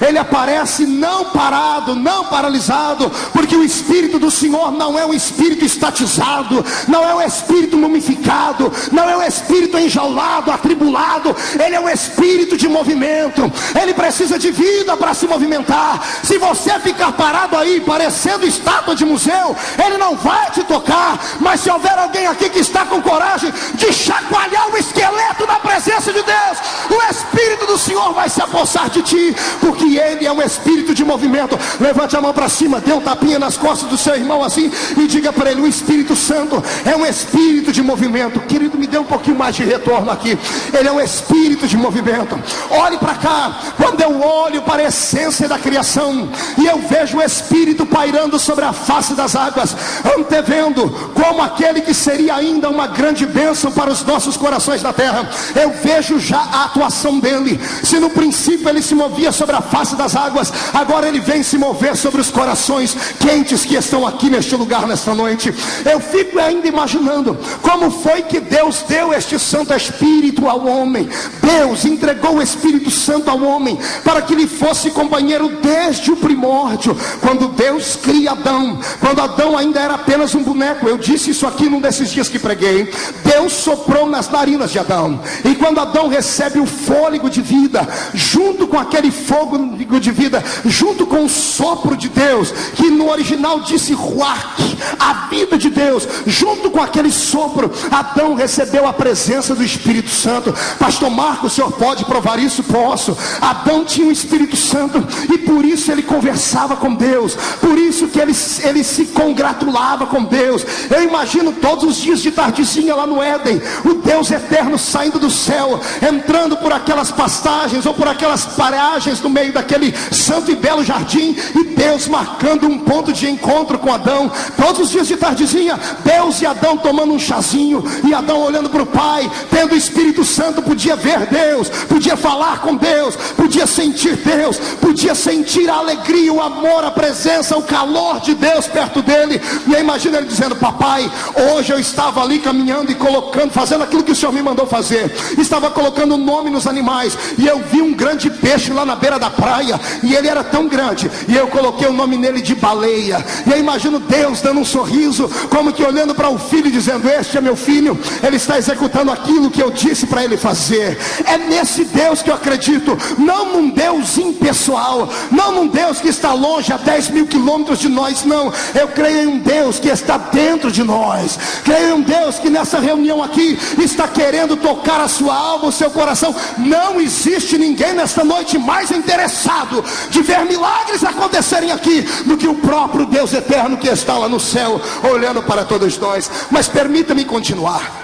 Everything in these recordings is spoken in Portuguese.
ele aparece não parado, não paralisado, porque o Espírito do Senhor não é um espírito estatizado, não é um espírito mumificado, não é um espírito enjaulado, atribulado. Ele é um espírito de movimento, ele precisa de vida para se movimentar. Se você ficar parado aí, parecendo estátua de museu, ele não vai te tocar. Mas se houver alguém aqui que está com coragem de chacoalhar o esqueleto na presença de Deus, o Espírito do Senhor vai se apossar de ti, porque ele é um espírito de movimento. Levante a mão para cima, dê um tapinha nas costas do seu irmão assim e diga para ele: o Espírito Santo é um espírito de movimento. Querido, me dê um pouquinho mais de retorno aqui. Ele é um espírito de movimento. Olhe para cá. Quando eu olho para a essência da criação e eu vejo o Espírito pairando sobre a face das águas, antevendo como aquele que seria ainda uma grande bênção para os nossos corações na terra, eu vejo já a atuação dele. Se no princípio ele se movia sobre a face das águas, agora ele vem se mover sobre os corações quentes que estão aqui neste lugar nesta noite. Eu fico ainda imaginando como foi que Deus deu este Santo Espírito ao homem. Deus entregou o Espírito Santo ao homem para que lhe fosse companheiro desde o primórdio. Quando Deus cria Adão, quando Adão ainda era apenas um boneco, eu disse isso aqui num desses dias que preguei, Deus soprou nas narinas de Adão, e quando Adão recebe o fôlego de vida, junto com aquele fôlego de vida, junto com o sopro de Deus, que no original disse ruach, a vida de Deus, junto com aquele sopro, Adão recebeu a presença do Espírito Santo. Pastor Marcos, o senhor pode provar isso? Posso. Adão tinha o Espírito Santo, e por isso ele conversava com Deus, por isso que ele se congratulava com Deus. Eu imagino todos os dias de tardezinha lá no Éden, o Deus eterno saindo do céu, entrando por aquelas pastagens ou por aquelas paragens no meio daquele santo e belo jardim, e Deus marcando um ponto de encontro com Adão. Todos os dias de tardezinha, Deus e Adão tomando um chazinho, e Adão olhando para o Pai, tendo o Espírito Santo, podia ver Deus, podia falar com Deus, podia sentir Deus, podia sentir a alegria, o amor, a presença, o calor de Deus perto dele. E aí imagina ele dizendo: papai, hoje eu estava ali caminhando e colocando, fazendo aquilo que o Senhor me mandou fazer, estava colocando nome nos animais, e eu vi um grande peixe lá na beira da praia, e ele era tão grande, e eu coloquei o nome nele de baleia. E aí imagino Deus dando um sorriso, como que olhando para o filho, dizendo: este é meu filho, ele está executando aquilo que eu disse para ele fazer. É nesse Deus que eu acredito, não num Deus impessoal, não num Deus que está longe a 10 mil quilômetros de nós, não. Eu creio em um Deus que está dentro de nós, creio em um Deus que nessa reunião aqui está querendo tocar a sua alma, o seu coração. Não existe ninguém nesta noite mais interessado de ver milagres acontecerem aqui do que o próprio Deus eterno que está lá no céu, olhando para todos nós. Mas permita-me continuar.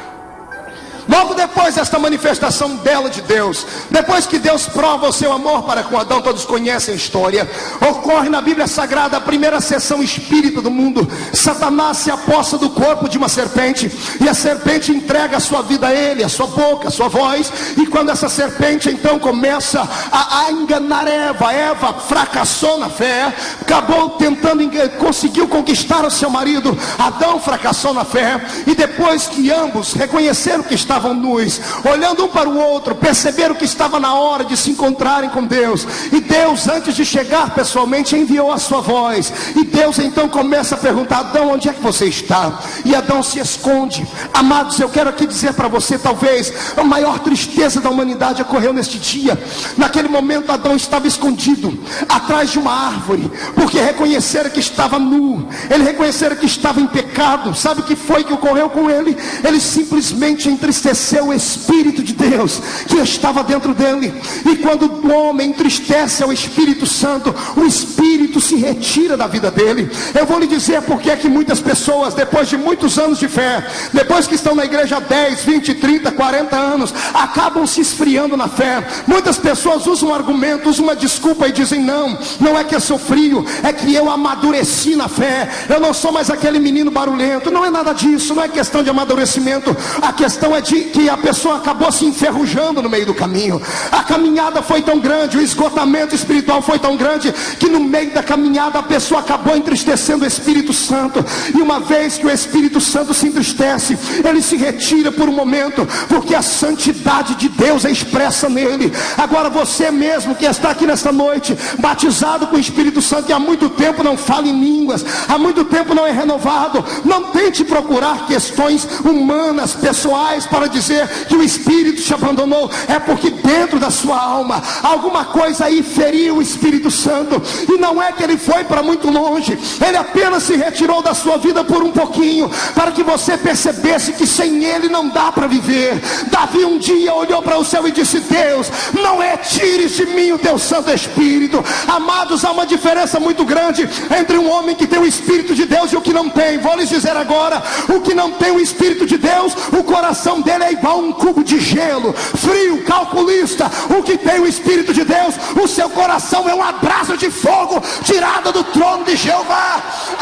Logo depois desta manifestação bela de Deus, depois que Deus prova o seu amor para com Adão, todos conhecem a história, ocorre na Bíblia Sagrada a primeira sessão espírita do mundo. Satanás se apossa do corpo de uma serpente, e a serpente entrega a sua vida a ele, a sua boca, a sua voz. E quando essa serpente então começa a enganar Eva fracassou na fé, acabou tentando, conseguiu conquistar o seu marido. Adão fracassou na fé, e depois que ambos reconheceram que estavam nus, olhando um para o outro, perceberam que estava na hora de se encontrarem com Deus. E Deus, antes de chegar pessoalmente, enviou a sua voz. E Deus então começa a perguntar: Adão, onde é que você está? E Adão se esconde. Amados, eu quero aqui dizer para você, talvez a maior tristeza da humanidade ocorreu neste dia. Naquele momento Adão estava escondido atrás de uma árvore, porque reconheceram que estava nu, ele reconheceram que estava em pecado. Sabe o que foi que ocorreu com ele? Ele simplesmente entristeceu o Espírito de Deus que estava dentro dele. E quando o homem entristece ao Espírito Santo, o Espírito se retira da vida dele. Eu vou lhe dizer porque é que muitas pessoas, depois de muitos anos de fé, depois que estão na igreja 10, 20, 30, 40 anos, acabam se esfriando na fé. Muitas pessoas usam um argumento, usam uma desculpa e dizem: não é que eu sou frio, é que eu amadureci na fé, eu não sou mais aquele menino barulhento. Não é nada disso, não é questão de amadurecimento, a questão é de que a pessoa acabou se enferrujando no meio do caminho. A caminhada foi tão grande, o esgotamento espiritual foi tão grande, que no meio da caminhada a pessoa acabou entristecendo o Espírito Santo. E uma vez que o Espírito Santo se entristece, ele se retira por um momento, porque a santidade de Deus é expressa nele. Agora você mesmo que está aqui nesta noite, batizado com o Espírito Santo, e há muito tempo não fala em línguas, há muito tempo não é renovado, não tente procurar questões humanas, pessoais, para dizer que o Espírito te abandonou. É porque dentro da sua alma alguma coisa aí feriu o Espírito Santo, e não é que ele foi para muito longe, ele apenas se retirou da sua vida por um pouquinho, para que você percebesse que sem ele não dá para viver. Davi um dia olhou para o céu e disse: Deus, não retires de mim o teu Santo Espírito. Amados, há uma diferença muito grande entre um homem que tem o Espírito de Deus e o que não tem. Vou lhes dizer agora: o que não tem o Espírito de Deus, o coração dele é igual a um cubo de gelo, frio, calculista. O que tem o Espírito de Deus, o seu coração é uma brasa de fogo tirada do trono de Jeová.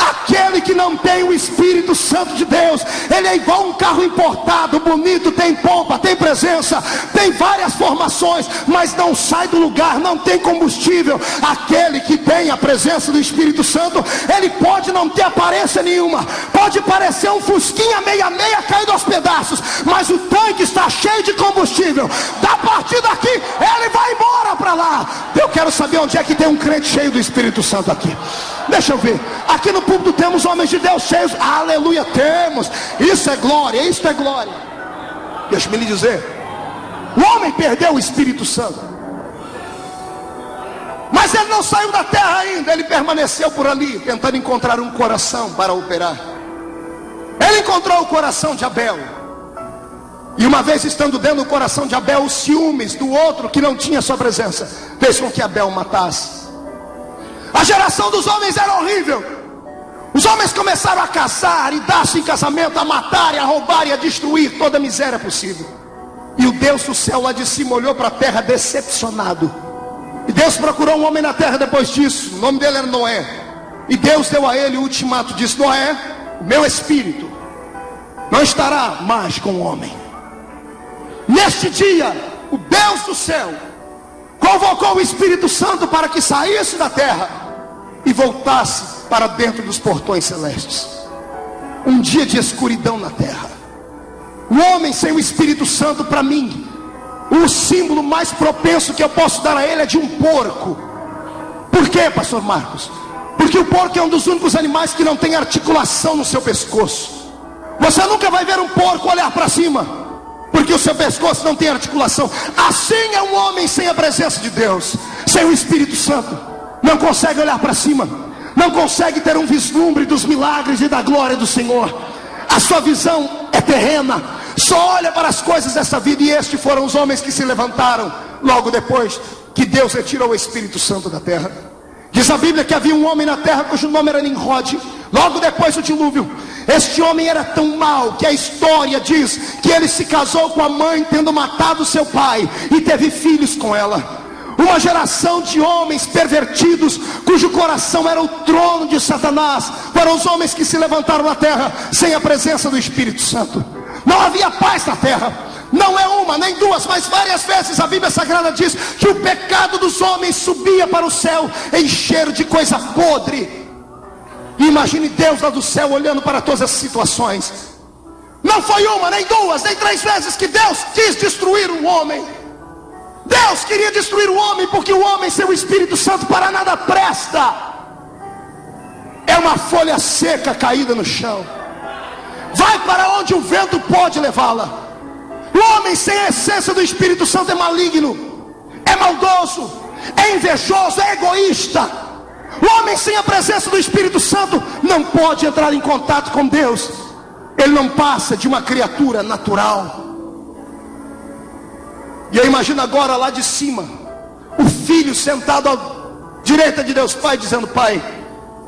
Aquele que não tem o Espírito Santo de Deus, ele é igual a um carro importado, bonito, tem pompa, tem presença, tem várias formações, mas não sai do lugar, não tem combustível. Aquele que tem a presença do Espírito Santo, ele pode não ter aparência nenhuma, pode parecer um fusquinha meia caído aos pedaços, mas o tanque está cheio de combustível. Da partir daqui ele vai embora para lá. Eu quero saber onde é que tem um crente cheio do Espírito Santo aqui. Deixa eu ver. Aqui no púlpito temos homens de Deus cheios. Aleluia, temos. Isso é glória, isso é glória. Deixa-me lhe dizer, o homem perdeu o Espírito Santo, mas ele não saiu da terra ainda. Ele permaneceu por ali, tentando encontrar um coração para operar. Ele encontrou o coração de Abel. E uma vez estando dentro do coração de Abel, os ciúmes do outro que não tinha sua presença fez com que Abel o matasse. A geração dos homens era horrível. Os homens começaram a caçar e dar-se em casamento, a matar, a roubar e a destruir toda a miséria possível. E o Deus do céu lá de cima olhou para a terra decepcionado. E Deus procurou um homem na terra depois disso. O nome dele era Noé. E Deus deu a ele o ultimato, disse: Noé, o meu espírito não estará mais com o homem. Neste dia, o Deus do céu convocou o Espírito Santo para que saísse da terra e voltasse para dentro dos portões celestes. Um dia de escuridão na terra. O homem sem o Espírito Santo, para mim, o símbolo mais propenso que eu posso dar a ele é de um porco. Por quê, pastor Marcos? Porque o porco é um dos únicos animais que não tem articulação no seu pescoço. Você nunca vai ver um porco olhar para cima, porque o seu pescoço não tem articulação. Assim é um homem sem a presença de Deus, sem o Espírito Santo. Não consegue olhar para cima, não consegue ter um vislumbre dos milagres e da glória do Senhor. A sua visão é terrena, só olha para as coisas dessa vida. E estes foram os homens que se levantaram logo depois que Deus retirou o Espírito Santo da terra. Diz a Bíblia que havia um homem na terra cujo nome era Nimrod, logo depois do dilúvio. Este homem era tão mau que a história diz que ele se casou com a mãe, tendo matado seu pai, e teve filhos com ela. Uma geração de homens pervertidos, cujo coração era o trono de Satanás, foram os homens que se levantaram na terra sem a presença do Espírito Santo. Não havia paz na terra. Não é uma, nem duas, mas várias vezes a Bíblia Sagrada diz que o pecado dos homens subia para o céu em cheiro de coisa podre. E imagine Deus lá do céu olhando para todas as situações. Não foi uma, nem duas, nem três vezes que Deus quis destruir o homem. Deus queria destruir o homem, porque o homem sem o Espírito Santo para nada presta. É uma folha seca caída no chão, vai para onde o vento pode levá-la. O homem sem a essência do Espírito Santo é maligno, é maldoso, é invejoso, é egoísta. O homem sem a presença do Espírito Santo não pode entrar em contato com Deus. Ele não passa de uma criatura natural. E eu imagino agora lá de cima o filho sentado à direita de Deus Pai, dizendo: Pai,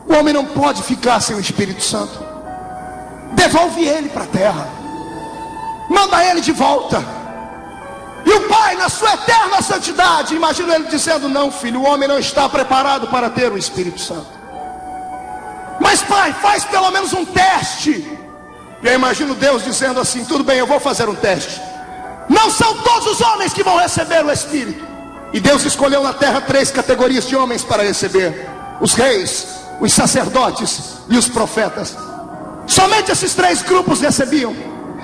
o homem não pode ficar sem o Espírito Santo. Devolve ele para a terra, manda ele de volta. E o pai, na sua eterna santidade, imagino ele dizendo: não, filho, o homem não está preparado para ter o Espírito Santo. Mas pai, faz pelo menos um teste. E eu imagino Deus dizendo assim: tudo bem, eu vou fazer um teste. Não são todos os homens que vão receber o Espírito. E Deus escolheu na terra 3 categorias de homens para receber: os reis, os sacerdotes e os profetas. Somente esses 3 grupos recebiam.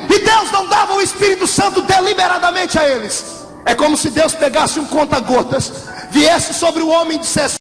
E Deus não dava o Espírito Santo deliberadamente a eles. É como se Deus pegasse um conta-gotas, viesse sobre o homem e dissesse: